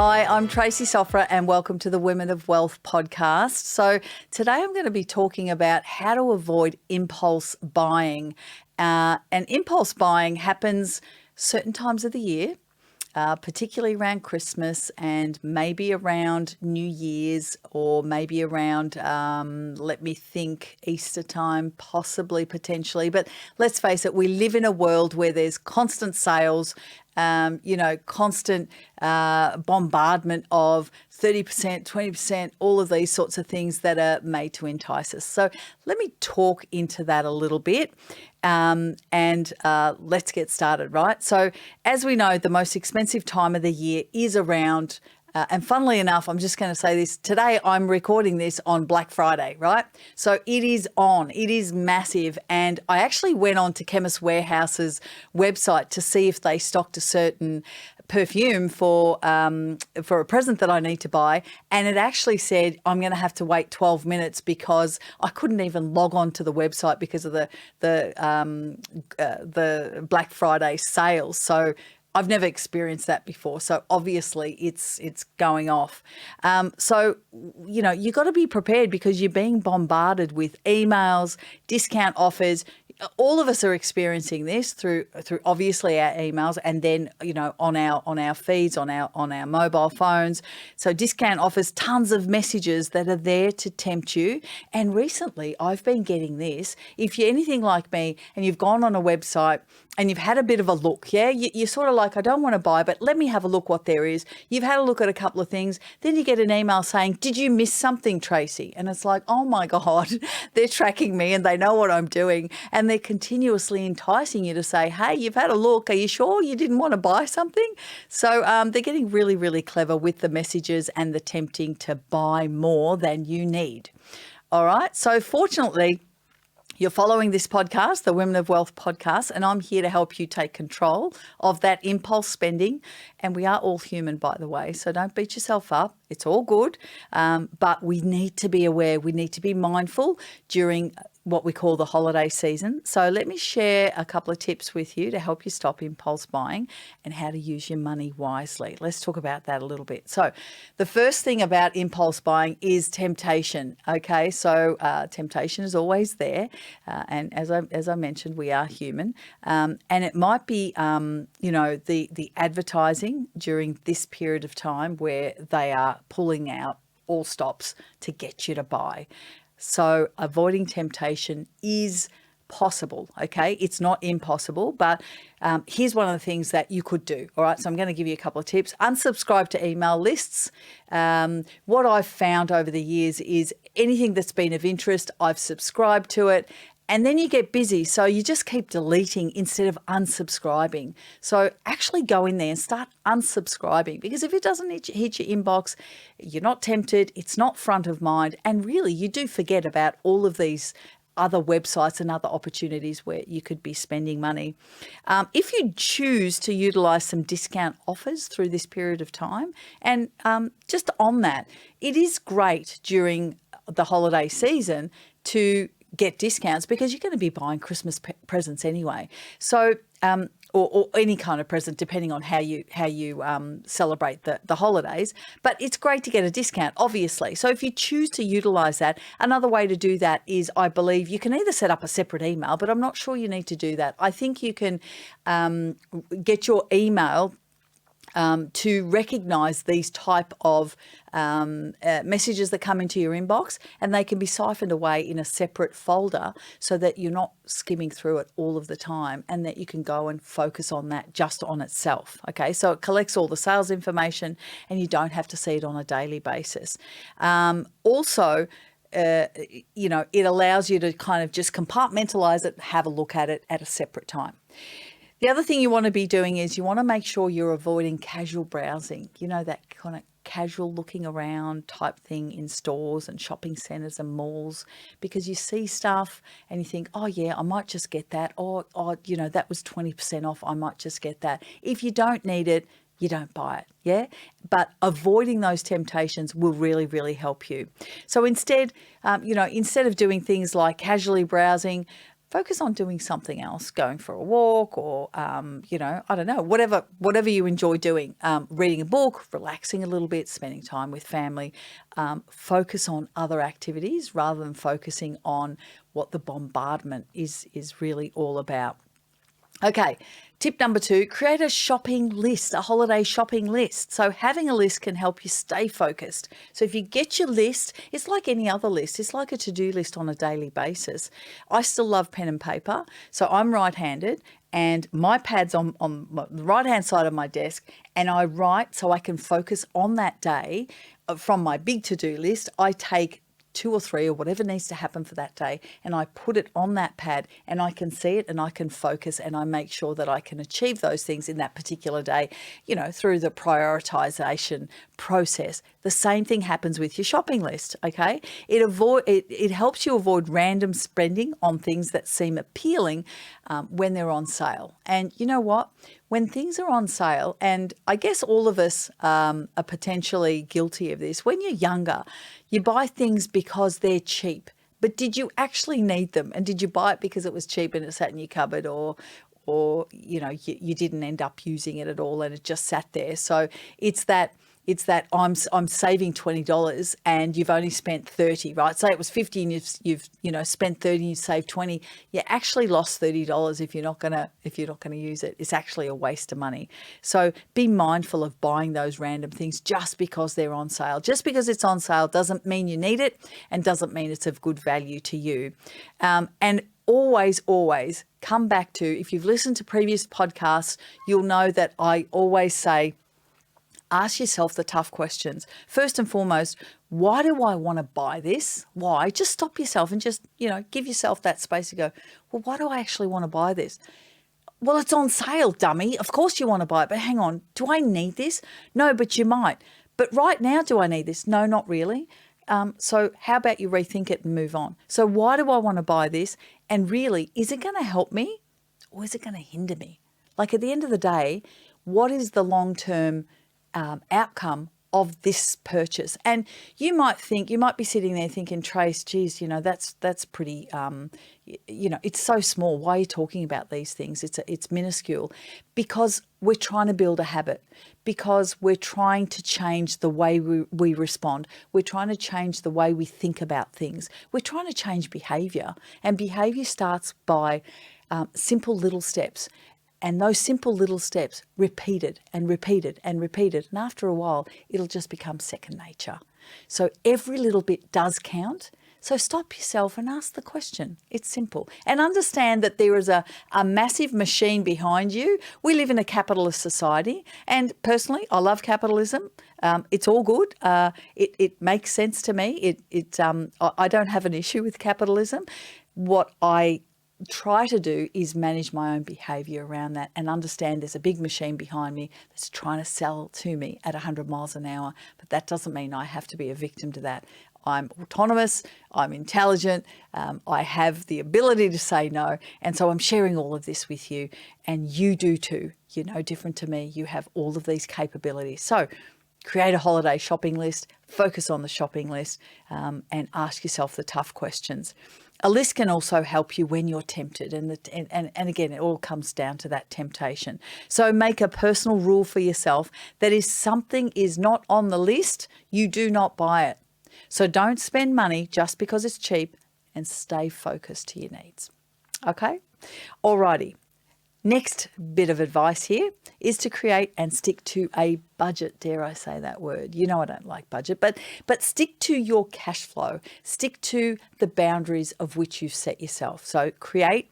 Hi, I'm Tracy Sofra and welcome to the Women of Wealth podcast. So today I'm going to be talking about how to avoid impulse buying. And impulse buying happens certain times of the year, particularly around Christmas and maybe around New Year's or maybe around, Easter time, possibly, potentially. But let's face it, we live in a world where there's constant sales, constant bombardment of 30%, 20%, all of these sorts of things that are made to entice us. So let me talk into that a little bit and let's get started, right? So as we know, the most expensive time of the year is around and funnily enough, I'm just going to say this, today I'm recording this on Black Friday, right? So it is on, it is massive. And I actually went on to Chemist Warehouse's website to see if they stocked a certain perfume for a present that I need to buy. And it actually said, I'm going to have to wait 12 minutes because I couldn't even log on to the website because of the Black Friday sales. So I've never experienced that before. So obviously it's going off. You got to be prepared because you're being bombarded with emails, discount offers. All of us are experiencing this through obviously our emails and then, on our feeds, on our mobile phones. So discount offers, tons of messages that are there to tempt you. And recently I've been getting this. If you're anything like me and you've gone on a website and you've had a bit of a look, you're sort of like, I don't want to buy, but let me have a look what there is. You've had a look at a couple of things. Then you get an email saying, did you miss something, Tracy? And it's like, oh my God, they're tracking me and they know what I'm doing. And they're continuously enticing you to say, hey, you've had a look. Are you sure you didn't want to buy something? So they're getting really, really clever with the messages and the tempting to buy more than you need. All right. So fortunately, you're following this podcast, the Women of Wealth podcast, and I'm here to help you take control of that impulse spending. And we are all human, by the way, so don't beat yourself up. It's all good. But we need to be aware. We need to be mindful during what we call the holiday season. So let me share a couple of tips with you to help you stop impulse buying and how to use your money wisely. Let's talk about that a little bit. So the first thing about impulse buying is temptation. Okay, so temptation is always there. And as I mentioned, we are human. And it might be, the advertising during this period of time where they are pulling out all stops to get you to buy. So avoiding temptation is possible, okay? It's not impossible, but here's one of the things that you could do, all right? So I'm going to give you a couple of tips. Unsubscribe to email lists. What I've found over the years is anything that's been of interest, I've subscribed to it. And then you get busy, so you just keep deleting instead of unsubscribing. So actually go in there and start unsubscribing, because if it doesn't hit your inbox, you're not tempted, it's not front of mind, and really you do forget about all of these other websites and other opportunities where you could be spending money. If you choose to utilize some discount offers through this period of time, and just on that, it is great during the holiday season to get discounts because you're going to be buying Christmas presents anyway. So, or any kind of present, depending on how you celebrate the holidays. But it's great to get a discount, obviously. So if you choose to utilize that, another way to do that is, I believe, you can either set up a separate email, but I'm not sure you need to do that. I think you can get your email to recognize these type of messages that come into your inbox, and they can be siphoned away in a separate folder so that you're not skimming through it all of the time, and that you can go and focus on that just on itself. Okay, so it collects all the sales information and you don't have to see it on a daily basis. Also, it allows you to kind of just compartmentalize it, have a look at it at a separate time. The other thing you want to be doing is you want to make sure you're avoiding casual browsing, that kind of casual looking around type thing in stores and shopping centres and malls, because you see stuff and you think, oh yeah, I might just get that, or that was 20% off, I might just get that. If you don't need it, you don't buy it, yeah? But avoiding those temptations will really, really help you. So instead, instead of doing things like casually browsing, focus on doing something else, going for a walk or, I don't know, whatever you enjoy doing, reading a book, relaxing a little bit, spending time with family. Focus on other activities rather than focusing on what the bombardment is really all about. Okay, tip number 2, create a shopping list, a holiday shopping list. So having a list can help you stay focused. So if you get your list, it's like any other list. It's like a to-do list on a daily basis. I still love pen and paper. So I'm right-handed and my pad's on the right-hand side of my desk, and I write so I can focus on that day. From my big to-do list, I take 2 or 3 or whatever needs to happen for that day, and I put it on that pad and I can see it and I can focus and I make sure that I can achieve those things in that particular day, through the prioritization process. The same thing happens with your shopping list, okay? It helps you avoid random spending on things that seem appealing when they're on sale. And you know what? When things are on sale, and I guess all of us are potentially guilty of this, when you're younger, you buy things because they're cheap. But did you actually need them? And did you buy it because it was cheap and it sat in your cupboard, or you didn't end up using it at all and it just sat there? So it's that I'm saving $20 and you've only spent 30, right? Say it was 50 and you've spent 30 and you saved 20. You actually lost $30 if you're not gonna use it. It's actually a waste of money. So be mindful of buying those random things just because they're on sale. Just because it's on sale doesn't mean you need it and doesn't mean it's of good value to you. And always come back to, if you've listened to previous podcasts, you'll know that I always say, ask yourself the tough questions. First and foremost, why do I want to buy this? Why? Just stop yourself and just, give yourself that space to go, well, why do I actually want to buy this? Well, it's on sale, dummy. Of course you want to buy it, but hang on, do I need this? No, but you might. But right now, do I need this? No, not really. So how about you rethink it and move on? So why do I want to buy this? And really, is it going to help me or is it going to hinder me? Like at the end of the day, what is the long-term outcome of this purchase? And you might be sitting there thinking, Trace, geez, that's pretty, it's so small. Why are you talking about these things? It's minuscule. Because we're trying to build a habit, because we're trying to change the way we respond. We're trying to change the way we think about things. We're trying to change behavior, and behavior starts by simple little steps. And those simple little steps repeated and repeated and repeated. And after a while, it'll just become second nature. So every little bit does count. So stop yourself and ask the question. It's simple. And understand that there is a massive machine behind you. We live in a capitalist society. And personally, I love capitalism. It's all good. It makes sense to me. I don't have an issue with capitalism. What I try to do is manage my own behavior around that and understand there's a big machine behind me that's trying to sell to me at 100 miles an hour. But that doesn't mean I have to be a victim to that. I'm autonomous, I'm intelligent, I have the ability to say no. And so I'm sharing all of this with you, and you do too. You're no different to me. You have all of these capabilities. So create a holiday shopping list, focus on the shopping list, and ask yourself the tough questions. A list can also help you when you're tempted. And again, it all comes down to that temptation. So make a personal rule for yourself that if something is not on the list, you do not buy it. So don't spend money just because it's cheap, and stay focused to your needs. Okay? Alrighty. Next bit of advice here is to create and stick to a budget. Dare I say that word? You know I don't like budget, but stick to your cash flow. Stick to the boundaries of which you've set yourself. So create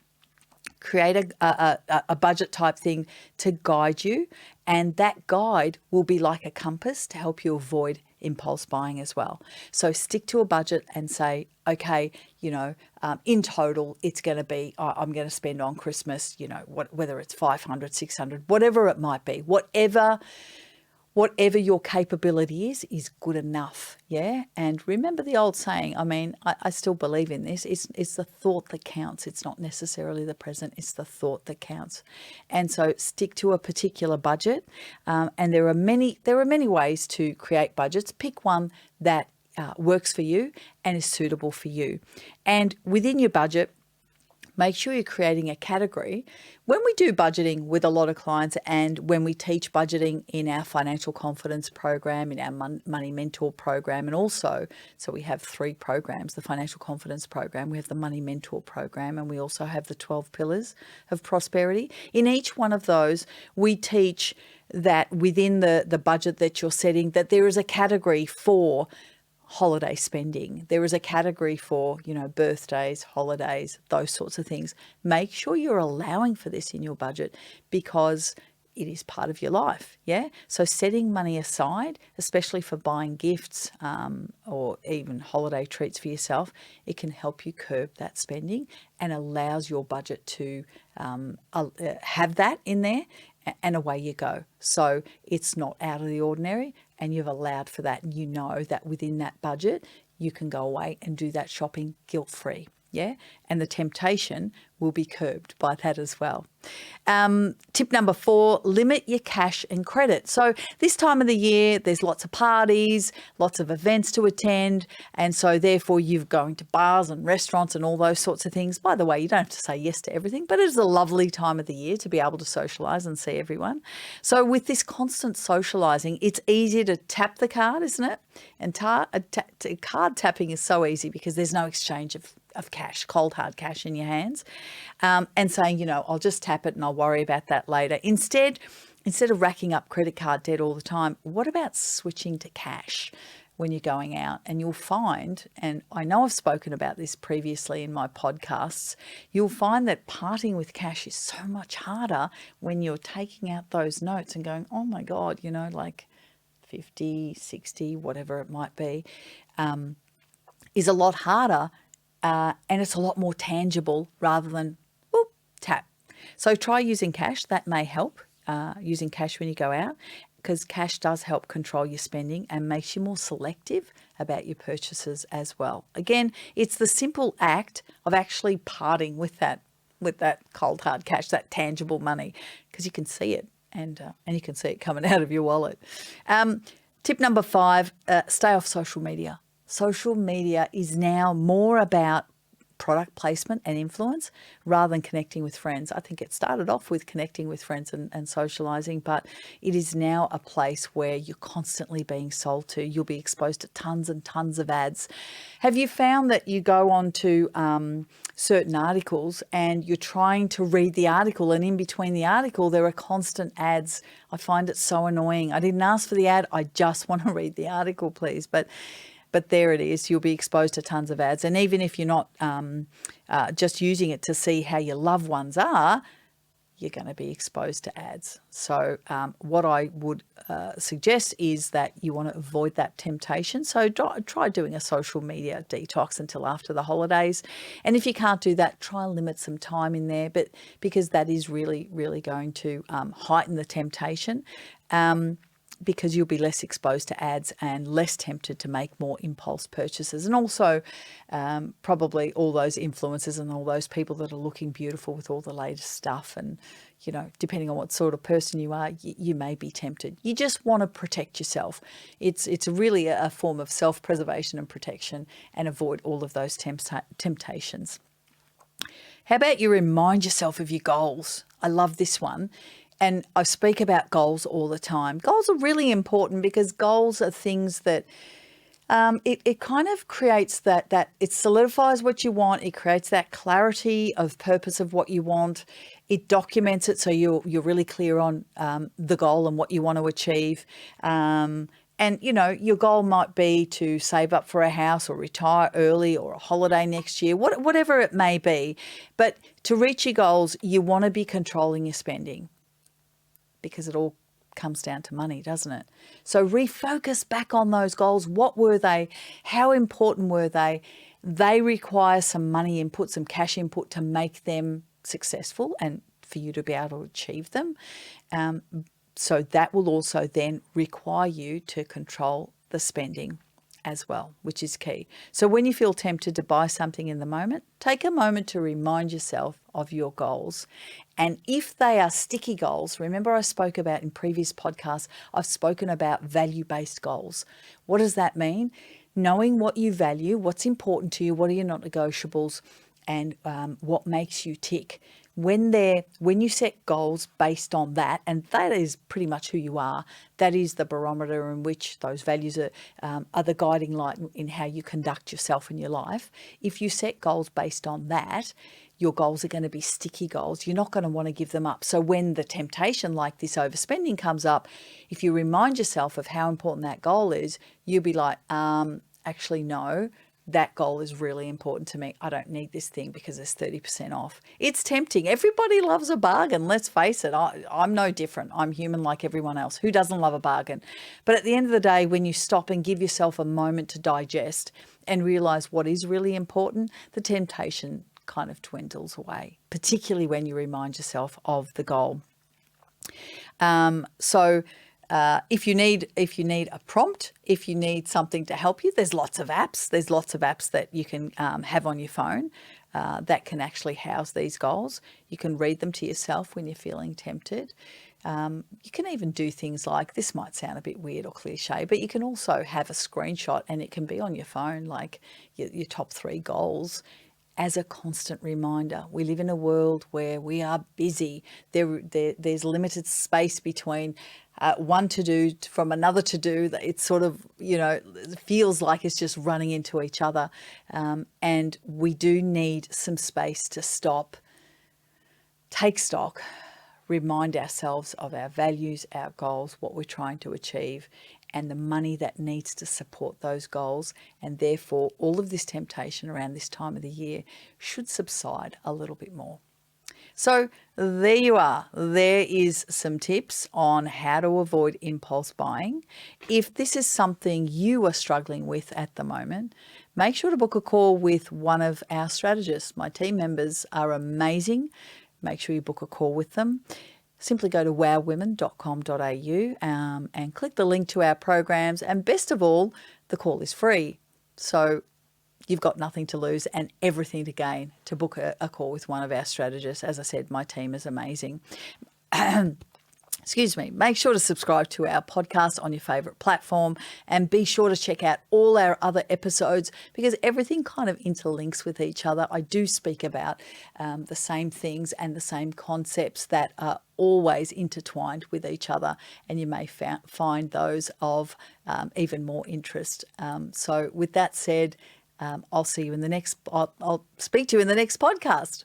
a budget type thing to guide you, and that guide will be like a compass to help you avoid impulse buying as well. So stick to a budget and say, okay, in total, it's going to be, I'm going to spend on Christmas, whether it's 500, 600, whatever it might be, whatever your capability is good enough. Yeah. And remember the old saying, I still believe in this. It's the thought that counts. It's not necessarily the present. It's the thought that counts. And so stick to a particular budget. And there are many ways to create budgets. Pick one that works for you and is suitable for you. And within your budget, make sure you're creating a category. When we do budgeting with a lot of clients, and when we teach budgeting in our financial confidence program, in our money mentor program, and also, so we have 3 programs: the financial confidence program, we have the money mentor program, and we also have the 12 pillars of prosperity. In each one of those, we teach that within the budget that you're setting, that there is a category for holiday spending. There is a category for, birthdays, holidays, those sorts of things. Make sure you're allowing for this in your budget, because it is part of your life. Yeah. So setting money aside, especially for buying gifts or even holiday treats for yourself, it can help you curb that spending and allows your budget to have that in there, and away you go. So it's not out of the ordinary, and you've allowed for that. And you know that within that budget, you can go away and do that shopping guilt-free. Yeah. And the temptation will be curbed by that as well. Tip number 4, limit your cash and credit. So this time of the year, there's lots of parties, lots of events to attend. And so therefore you're going to bars and restaurants and all those sorts of things. By the way, you don't have to say yes to everything, but it is a lovely time of the year to be able to socialize and see everyone. So with this constant socializing, it's easy to tap the card, isn't it? And card tapping is so easy because there's no exchange of cash, cold hard cash in your hands, and saying, I'll just tap it and I'll worry about that later. Instead of racking up credit card debt all the time, what about switching to cash when you're going out? And you'll find, and I know I've spoken about this previously in my podcasts, you'll find that parting with cash is so much harder when you're taking out those notes and going, oh my God, like 50, 60, whatever it might be, is a lot harder. And it's a lot more tangible rather than tap. So try using cash. That may help, using cash when you go out, because cash does help control your spending and makes you more selective about your purchases as well. Again, it's the simple act of actually parting with that cold hard cash, that tangible money, because you can see it and you can see it coming out of your wallet. Tip number 5, stay off social media. Social media is now more about product placement and influence rather than connecting with friends. I think it started off with connecting with friends and socializing, but it is now a place where you're constantly being sold to. You'll be exposed to tons and tons of ads. Have you found that you go on to certain articles and you're trying to read the article, and in between the article there are constant ads? I find it so annoying. I didn't ask for the ad. I just want to read the article, please. But there it is. You'll be exposed to tons of ads. And even if you're not just using it to see how your loved ones are, you're going to be exposed to ads. So what I would suggest is that you want to avoid that temptation. So try doing a social media detox until after the holidays. And if you can't do that, try and limit some time in there, but because that is really, really going to heighten the temptation. Because you'll be less exposed to ads and less tempted to make more impulse purchases. And also probably all those influencers and all those people that are looking beautiful with all the latest stuff. And, depending on what sort of person you are, you may be tempted. You just want to protect yourself. It's really a form of self-preservation and protection, and avoid all of those temptations. How about you remind yourself of your goals? I love this one. And I speak about goals all the time. Goals are really important because goals are things that it kind of creates that it solidifies what you want. It creates that clarity of purpose of what you want. It documents it so you're really clear on the goal and what you want to achieve. And, your goal might be to save up for a house or retire early or a holiday next year, whatever it may be. But to reach your goals, you want to be controlling your spending, because it all comes down to money, doesn't it? So refocus back on those goals. What were they? How important were they? They require some money input, some cash input to make them successful and for you to be able to achieve them. So that will also then require you to control the spending as well, which is key. So when you feel tempted to buy something in the moment, take a moment to remind yourself of your goals. And if they are sticky goals, remember I spoke about in previous podcasts, I've spoken about value-based goals. What does that mean? Knowing what you value, what's important to you, what are your non-negotiables, and what makes you tick. When you set goals based on that, and that is pretty much who you are, that is the barometer in which those values are the guiding light in how you conduct yourself in your life. If you set goals based on that, your goals are going to be sticky goals. You're not going to want to give them up. So when the temptation like this overspending comes up, if you remind yourself of how important that goal is, you'll be like, actually, no, that goal is really important to me. I don't need this thing because it's 30% off. It's tempting. Everybody loves a bargain. Let's face it. I'm no different. I'm human like everyone else. Who doesn't love a bargain? But at the end of the day, when you stop and give yourself a moment to digest and realize what is really important, the temptation kind of dwindles away, particularly when you remind yourself of the goal. If you need a prompt, if you need something to help you, there's lots of apps. There's lots of apps that you can have on your phone that can actually house these goals. You can read them to yourself when you're feeling tempted. You can even do things like, this might sound a bit weird or cliche, but you can also have a screenshot and it can be on your phone, like your top 3 goals, as a constant reminder. We live in a world where we are busy. There's limited space between one to-do from another to-do. It's sort of, it feels like it's just running into each other. And we do need some space to stop, take stock, remind ourselves of our values, our goals, what we're trying to achieve, and the money that needs to support those goals. And therefore, all of this temptation around this time of the year should subside a little bit more. So there you are. There is some tips on how to avoid impulse buying. If this is something you are struggling with at the moment, make sure to book a call with one of our strategists. My team members are amazing. Make sure you book a call with them. Simply go to wowwomen.com.au and click the link to our programs. And best of all, the call is free. So you've got nothing to lose and everything to gain to book a call with one of our strategists. As I said, my team is amazing. Excuse me. Make sure to subscribe to our podcast on your favorite platform and be sure to check out all our other episodes because everything kind of interlinks with each other. I do speak about the same things and the same concepts that are always intertwined with each other, and you may find those of even more interest. So with that said, I'll speak to you in the next podcast.